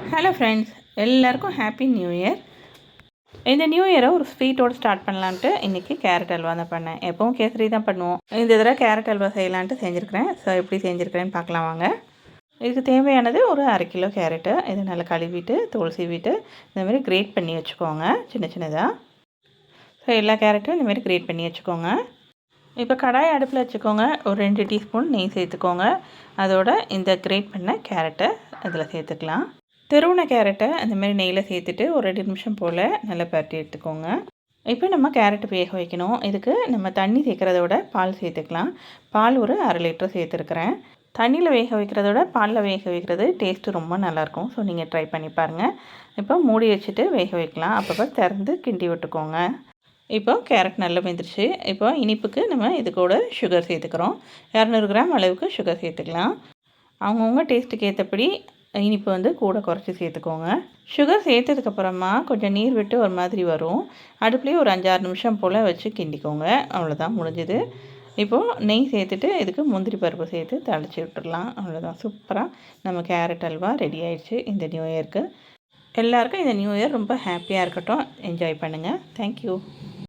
Hello friends, எல்லாருக்கும் happy new year. இந்த new இயரை ஒரு ஸ்வீட்டோடு ஸ்டார்ட் பண்ணலான்ட்டு இன்றைக்கி கேரட் அல்வா தான் பண்ணேன். எப்போவும் கேசரி தான் பண்ணுவோம். இந்த தடவை கேரட் அல்வா செய்யலான்ட்டு செஞ்சுருக்கிறேன். ஸோ எப்படி செஞ்சுருக்கிறேன்னு பார்க்கலாம் வாங்க. இதுக்கு தேவையானது ஒரு 1/2 கிலோ கேரட்டு. இதை நல்லா கழுவிட்டு தோல் சீவிட்டு இந்தமாதிரி கிரேட் பண்ணி வச்சுக்கோங்க சின்ன சின்னதாக. ஸோ எல்லா கேரட்டும் இந்தமாரி கிரேட் பண்ணி வச்சுக்கோங்க. இப்போ கடாய் அடுப்பில் வச்சுக்கோங்க. ஒரு 2 டீஸ்பூன் நெய் சேர்த்துக்கோங்க. அதோட இந்த கிரேட் பண்ண கேரட்டை அதில் சேர்த்துக்கலாம். துருவின கேரட்டை அந்தமாரி நெய்யில் சேர்த்துட்டு ஒரு 2 நிமிஷம் போல் நல்லா பரட்டி எடுத்துக்கோங்க. இப்போ நம்ம கேரட்டு வேக வைக்கணும். இதுக்கு நம்ம தண்ணி சேர்க்குறத விட பால் சேர்த்துக்கலாம். பால் ஒரு 1/2 லிட்டர் சேர்த்துருக்குறேன். தண்ணியில் வேக வைக்கிறத விட பாலில் வேக வைக்கிறது டேஸ்ட்டு ரொம்ப நல்லாயிருக்கும். ஸோ நீங்கள் ட்ரை பண்ணி பாருங்கள். இப்போ மூடி வச்சுட்டு வேக வைக்கலாம். அப்பப்போ திறந்து கிண்டி விட்டுக்கோங்க. இப்போ கேரட் நல்லா வெந்துருச்சு. இப்போ இனிப்புக்கு நம்ம இது கூட சுகர் சேர்த்துக்கிறோம். 200 கிராம் அளவுக்கு சுகர் சேர்த்துக்கலாம். அவங்கவுங்க டேஸ்ட்டுக்கு ஏற்றபடி இனிப்பு வந்து கூட குறைச்சி சேர்த்துக்கோங்க. சுகர் சேர்த்ததுக்கப்புறமா கொஞ்சம் நீர் விட்டு ஒரு மாதிரி வரும். அடுப்புலேயே ஒரு 5-6 நிமிஷம் போல் வச்சு கிண்டிக்கோங்க. அவ்வளோதான், முடிஞ்சுது. இப்போது நெய் சேர்த்துட்டு இதுக்கு முந்திரி பருப்பு சேர்த்து தளிச்சு விட்டுடலாம். அவ்வளோதான், சூப்பராக நம்ம கேரட் அல்வா ரெடி ஆயிடுச்சு இந்த நியூ இயருக்கு. எல்லாருக்கும் இந்த நியூ இயர் ரொம்ப ஹாப்பியாக இருக்கட்டும். என்ஜாய் பண்ணுங்கள். தேங்க்யூ.